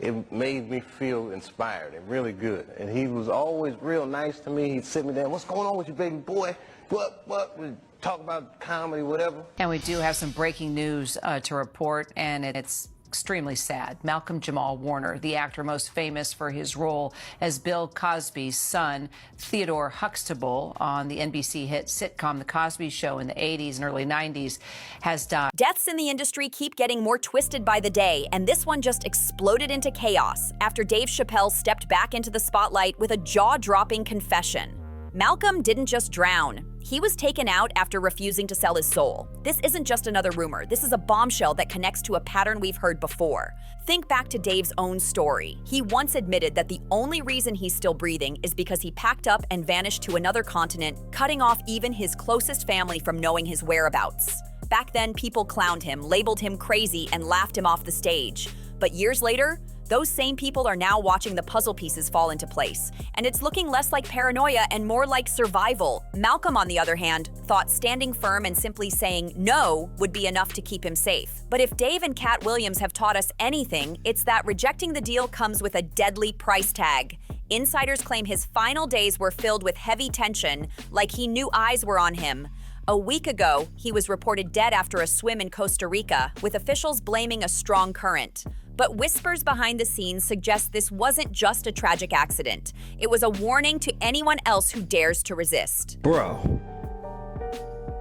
it made me feel inspired and really good. And he was always real nice to me. He'd sit me down, what's going on with you, baby boy? What? We'd talk about comedy, whatever. And we do have some breaking news to report, and it's extremely sad. Malcolm Jamal Warner, the actor most famous for his role as Bill Cosby's son, Theodore Huxtable, on the NBC hit sitcom The Cosby Show in the 80s and early 90s, has died. Deaths in the industry keep getting more twisted by the day, and this one just exploded into chaos after Dave Chappelle stepped back into the spotlight with a jaw-dropping confession. Malcolm didn't just drown. He was taken out after refusing to sell his soul. This isn't just another rumor. This is a bombshell that connects to a pattern we've heard before. Think back to Dave's own story. He once admitted that the only reason he's still breathing is because he packed up and vanished to another continent, cutting off even his closest family from knowing his whereabouts. Back then, people clowned him, labeled him crazy, and laughed him off the stage. But years later, those same people are now watching the puzzle pieces fall into place, and it's looking less like paranoia and more like survival. Malcolm, on the other hand, thought standing firm and simply saying no would be enough to keep him safe. But if Dave and Cat Williams have taught us anything, it's that rejecting the deal comes with a deadly price tag. Insiders claim his final days were filled with heavy tension, like he knew eyes were on him. A week ago, he was reported dead after a swim in Costa Rica, with officials blaming a strong current. But whispers behind the scenes suggest this wasn't just a tragic accident. It was a warning to anyone else who dares to resist. Bro.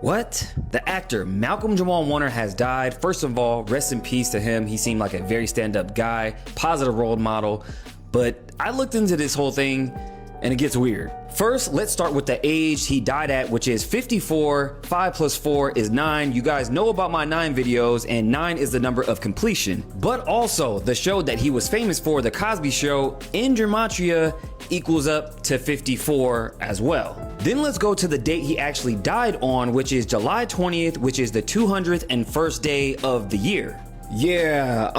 What? The actor Malcolm Jamal Warner has died. First of all, rest in peace to him. He seemed like a very stand-up guy, positive role model. But I looked into this whole thing and it gets weird. First, let's start with the age he died at, which is 54. 5 plus 4 is 9. You guys know about my 9 videos, and 9 is the number of completion. But also, the show that he was famous for, The Cosby Show, in gematria equals up to 54 as well. Then let's go to the date he actually died on, which is July 20th, which is the 201st day of the year. Yeah,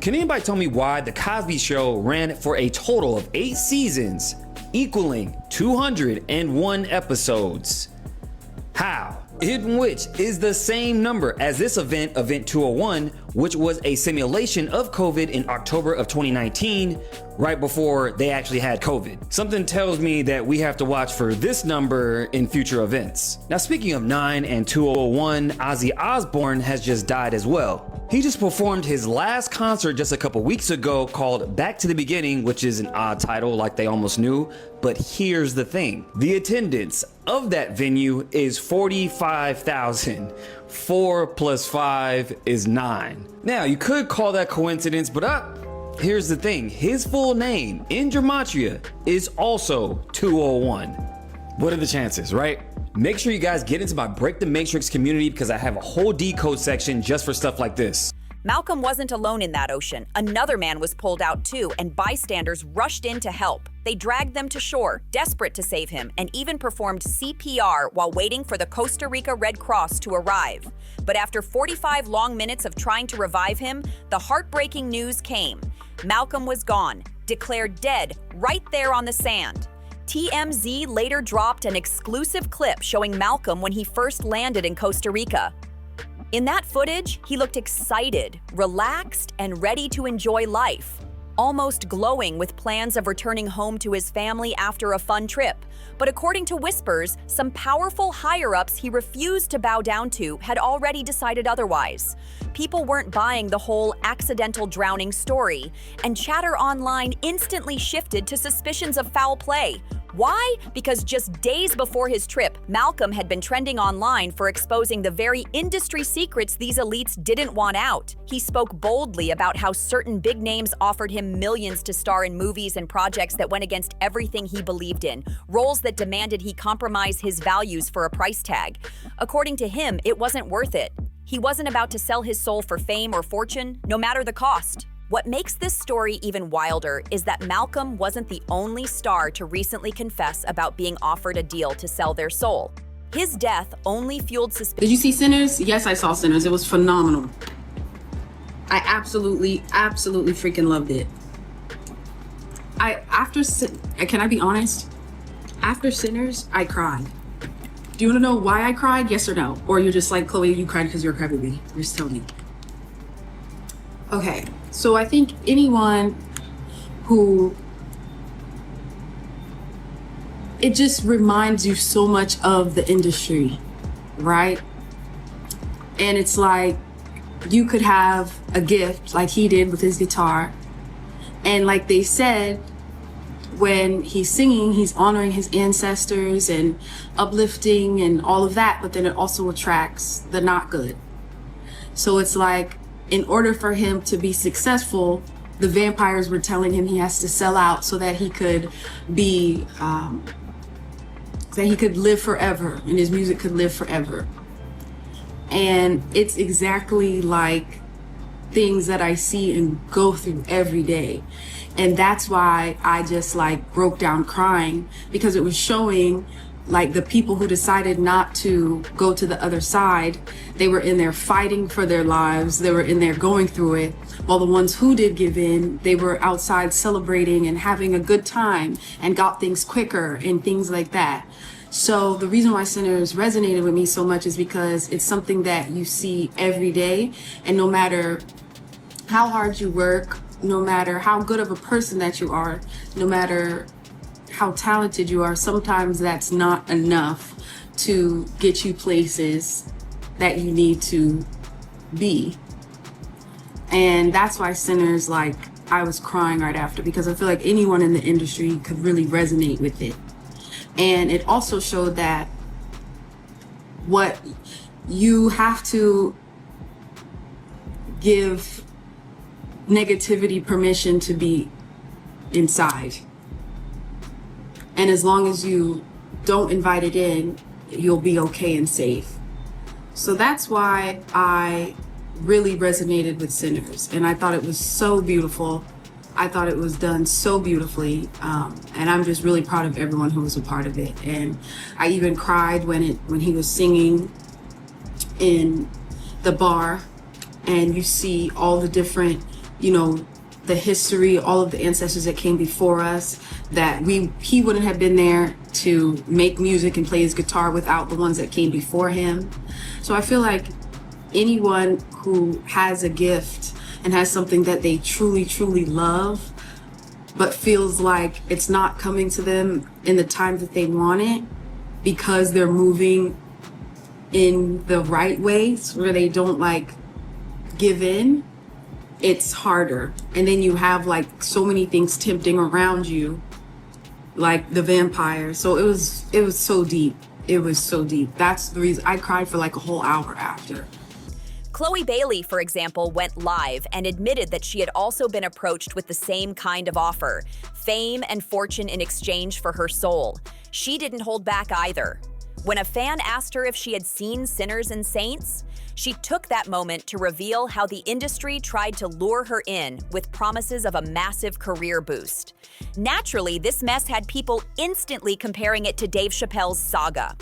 can anybody tell me why The Cosby Show ran for a total of 8 seasons, equaling 201 episodes? How? In which is the same number as this event 201, which was a simulation of COVID in October of 2019, right before they actually had COVID. Something tells me that we have to watch for this number in future events. Now, speaking of 9 and 201, Ozzy Osbourne has just died as well. He just performed his last concert just a couple weeks ago called Back to the Beginning, which is an odd title like they almost knew. But here's the thing. The attendance of that venue is 45,000. 4 plus 5 is 9. Now, you could call that coincidence, but here's the thing. His full name in gematria is also 201. What are the chances, right? Make sure you guys get into my Break the Matrix community because I have a whole decode section just for stuff like this. Malcolm wasn't alone in that ocean. Another man was pulled out too, and bystanders rushed in to help. They dragged them to shore, desperate to save him, and even performed CPR while waiting for the Costa Rica Red Cross to arrive. But after 45 long minutes of trying to revive him, the heartbreaking news came. Malcolm was gone, declared dead right there on the sand. TMZ later dropped an exclusive clip showing Malcolm when he first landed in Costa Rica. In that footage, he looked excited, relaxed, and ready to enjoy life, almost glowing with plans of returning home to his family after a fun trip. But according to whispers, some powerful higher-ups he refused to bow down to had already decided otherwise. People weren't buying the whole accidental drowning story, and chatter online instantly shifted to suspicions of foul play. Why? Because just days before his trip, Malcolm had been trending online for exposing the very industry secrets these elites didn't want out. He spoke boldly about how certain big names offered him millions to star in movies and projects that went against everything he believed in, roles that demanded he compromise his values for a price tag. According to him, it wasn't worth it. He wasn't about to sell his soul for fame or fortune, no matter the cost. What makes this story even wilder is that Malcolm wasn't the only star to recently confess about being offered a deal to sell their soul. His death only fueled suspicion. Did you see Sinners? Yes, I saw Sinners. It was phenomenal. I absolutely freaking loved it. Can I be honest? After Sinners, I cried. Do you want to know why I cried? Yes or no? Or you're just like, Chloe, you cried because you're a crybaby. Just tell me. Okay, so I think anyone who, it just reminds you so much of the industry, right? And it's like, you could have a gift like he did with his guitar. And like they said, when he's singing, he's honoring his ancestors and uplifting and all of that, but then it also attracts the not good. So it's like, in order for him to be successful, the vampires were telling him he has to sell out so that he could be, that he could live forever and his music could live forever. And it's exactly like things that I see and go through every day. And that's why I just like broke down crying, because it was showing like the people who decided not to go to the other side, they were in there fighting for their lives, they were in there going through it, while the ones who did give in, they were outside celebrating and having a good time and got things quicker and things like that. So the reason why Sinners resonated with me so much is because it's something that you see every day, and no matter how hard you work, no matter how good of a person that you are, no matter how talented you are, sometimes that's not enough to get you places that you need to be. And that's why Sinners, like, I was crying right after, because I feel like anyone in the industry could really resonate with it. And it also showed that what you have to give negativity permission to be inside. And as long as you don't invite it in, you'll be okay and safe. So that's why I really resonated with Sinners. And I thought it was so beautiful. I thought it was done so beautifully, and I'm just really proud of everyone who was a part of it. And I even cried when he was singing in the bar, and you see all the different, you know, the history, all of the ancestors that came before us, that he wouldn't have been there to make music and play his guitar without the ones that came before him. So I feel like anyone who has a gift and has something that they truly, truly love, but feels like it's not coming to them in the time that they want it because they're moving in the right ways where they don't like give in, it's harder. And then you have like so many things tempting around you, like the vampire. So it was so deep. It was so deep. That's the reason I cried for like a whole hour after. Chloe Bailey, for example, went live and admitted that she had also been approached with the same kind of offer, fame and fortune in exchange for her soul. She didn't hold back either. When a fan asked her if she had seen Sinners and Saints, she took that moment to reveal how the industry tried to lure her in with promises of a massive career boost. Naturally, this mess had people instantly comparing it to Dave Chappelle's Saga.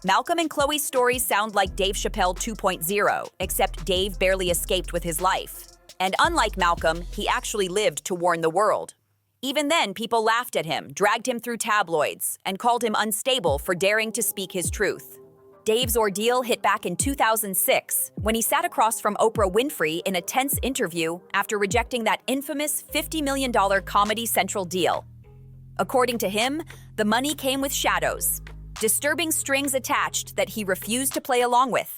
Malcolm and Chloe's stories sound like Dave Chappelle 2.0, except Dave barely escaped with his life. And unlike Malcolm, he actually lived to warn the world. Even then, people laughed at him, dragged him through tabloids, and called him unstable for daring to speak his truth. Dave's ordeal hit back in 2006, when he sat across from Oprah Winfrey in a tense interview after rejecting that infamous $50 million Comedy Central deal. According to him, the money came with shadows, disturbing strings attached that he refused to play along with.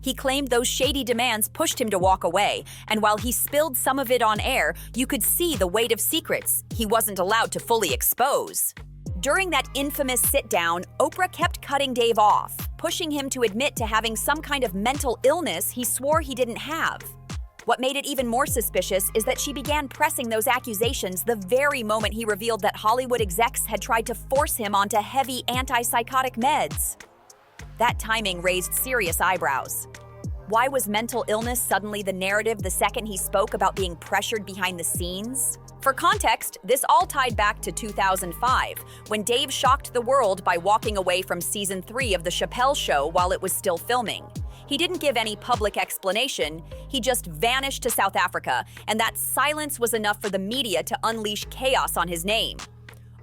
He claimed those shady demands pushed him to walk away, and while he spilled some of it on air, you could see the weight of secrets he wasn't allowed to fully expose. During that infamous sit-down, Oprah kept cutting Dave off, pushing him to admit to having some kind of mental illness he swore he didn't have. What made it even more suspicious is that she began pressing those accusations the very moment he revealed that Hollywood execs had tried to force him onto heavy antipsychotic meds. That timing raised serious eyebrows. Why was mental illness suddenly the narrative the second he spoke about being pressured behind the scenes? For context, this all tied back to 2005, when Dave shocked the world by walking away from season 3 of The Chappelle Show while it was still filming. He didn't give any public explanation, he just vanished to South Africa, and that silence was enough for the media to unleash chaos on his name.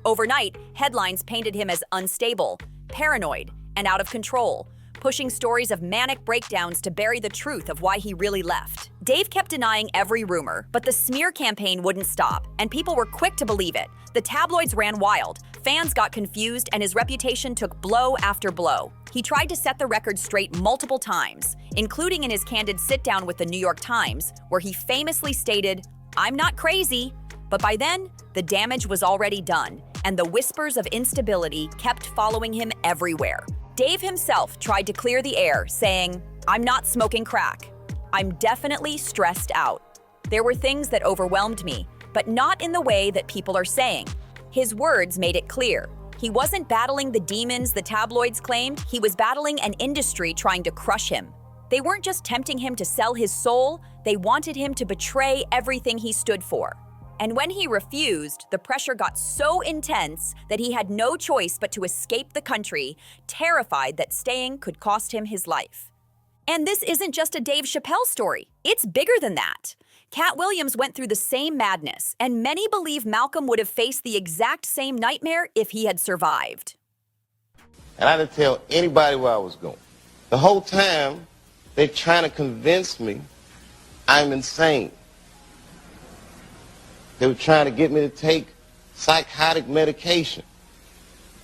Overnight, headlines painted him as unstable, paranoid, and out of control, pushing stories of manic breakdowns to bury the truth of why he really left. Dave kept denying every rumor, but the smear campaign wouldn't stop, and people were quick to believe it. The tabloids ran wild, fans got confused, and his reputation took blow after blow. He tried to set the record straight multiple times, including in his candid sit-down with the New York Times, where he famously stated, "I'm not crazy." But by then, the damage was already done, and the whispers of instability kept following him everywhere. Dave himself tried to clear the air, saying, "I'm not smoking crack. I'm definitely stressed out. There were things that overwhelmed me, but not in the way that people are saying." His words made it clear. He wasn't battling the demons the tabloids claimed, he was battling an industry trying to crush him. They weren't just tempting him to sell his soul, they wanted him to betray everything he stood for. And when he refused, the pressure got so intense that he had no choice but to escape the country, terrified that staying could cost him his life. And this isn't just a Dave Chappelle story. It's bigger than that. Cat Williams went through the same madness, and many believe Malcolm would have faced the exact same nightmare if he had survived. And I didn't tell anybody where I was going. The whole time, they're trying to convince me I'm insane. They were trying to get me to take psychotic medication.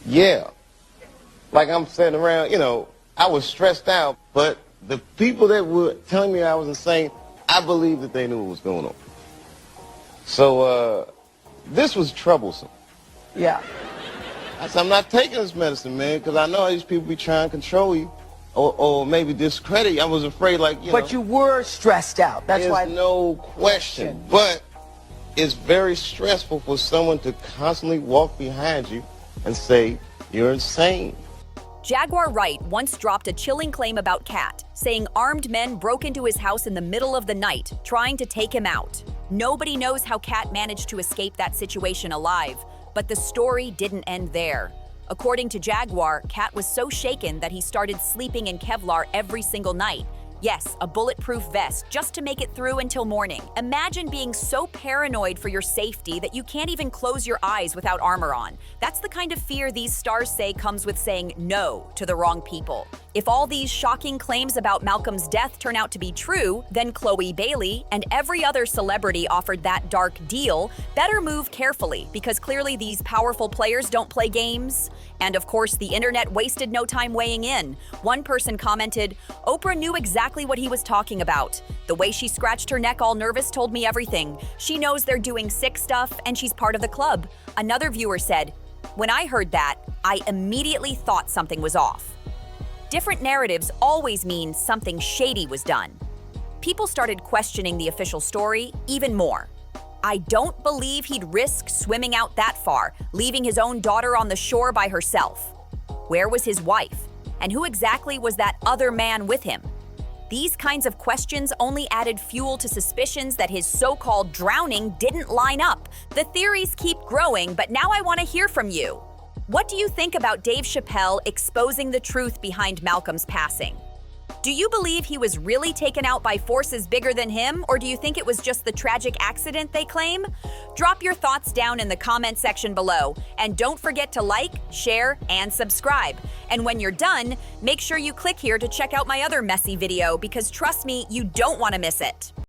Yeah. Like I'm sitting around, I was stressed out, but the people that were telling me I was insane, I believe that they knew what was going on. So, this was troublesome. Yeah. I said, I'm not taking this medicine, man, because I know these people be trying to control you or maybe discredit you. I was afraid, But you were stressed out. That's why. There's no question. But it's very stressful for someone to constantly walk behind you and say, you're insane. Jaguar Wright once dropped a chilling claim about Cat, saying armed men broke into his house in the middle of the night, trying to take him out. Nobody knows how Cat managed to escape that situation alive, but the story didn't end there. According to Jaguar, Cat was so shaken that he started sleeping in Kevlar every single night. Yes, a bulletproof vest, just to make it through until morning. Imagine being so paranoid for your safety that you can't even close your eyes without armor on. That's the kind of fear these stars say comes with saying no to the wrong people. If all these shocking claims about Malcolm's death turn out to be true, then Chloe Bailey and every other celebrity offered that dark deal better move carefully, because clearly these powerful players don't play games. And of course, the internet wasted no time weighing in. One person commented, "Oprah knew exactly what he was talking about. The way she scratched her neck all nervous told me everything. She knows they're doing sick stuff and she's part of the club." Another viewer said, "When I heard that, I immediately thought something was off." Different narratives always mean something shady was done. People started questioning the official story even more. I don't believe he'd risk swimming out that far, leaving his own daughter on the shore by herself. Where was his wife? And who exactly was that other man with him? These kinds of questions only added fuel to suspicions that his so-called drowning didn't line up. The theories keep growing, but now I want to hear from you. What do you think about Dave Chappelle exposing the truth behind Malcolm's passing? Do you believe he was really taken out by forces bigger than him, or do you think it was just the tragic accident they claim? Drop your thoughts down in the comment section below, and don't forget to like, share, and subscribe. And when you're done, make sure you click here to check out my other messy video, because trust me, you don't want to miss it.